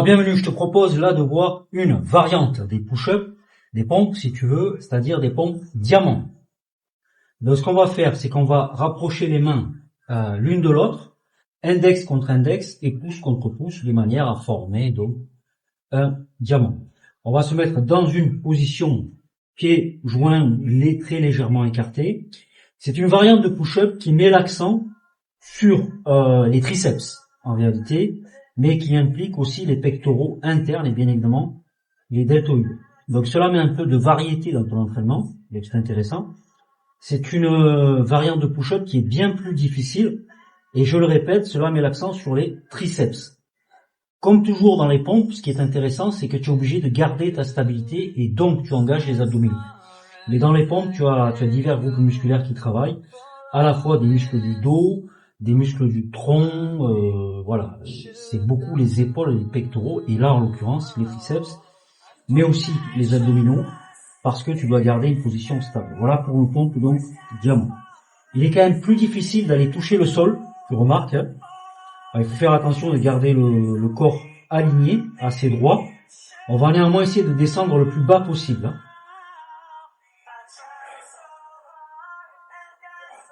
Bienvenue, je te propose là de voir une variante des push-ups, des pompes si tu veux, c'est-à-dire des pompes diamants. Donc ce qu'on va faire, c'est qu'on va rapprocher les mains l'une de l'autre, index contre index et pouce contre pouce, de manière à former donc un diamant. On va se mettre dans une position pieds joints très légèrement écartés. C'est une variante de push-up qui met l'accent sur les triceps en réalité, mais qui implique aussi les pectoraux internes et bien évidemment les deltoïdes. Donc cela met un peu de variété dans ton entraînement, et c'est intéressant. C'est une variante de push-up qui est bien plus difficile, et je le répète, cela met l'accent sur les triceps. Comme toujours dans les pompes, ce qui est intéressant, c'est que tu es obligé de garder ta stabilité, et donc tu engages les abdominaux. Mais dans les pompes, tu as divers groupes musculaires qui travaillent, à la fois des muscles du dos, des muscles du tronc, voilà, c'est beaucoup les épaules et les pectoraux, et là en l'occurrence les triceps, mais aussi les abdominaux, parce que tu dois garder une position stable. Voilà pour une pompe donc diamant. Il est quand même plus difficile d'aller toucher le sol, tu remarques, hein. Il faut faire attention de garder le corps aligné, assez droit. On va néanmoins essayer de descendre le plus bas possible, hein,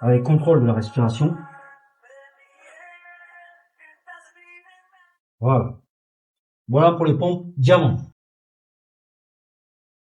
avec contrôle de la respiration. Voilà. Voilà pour les pompes diamant.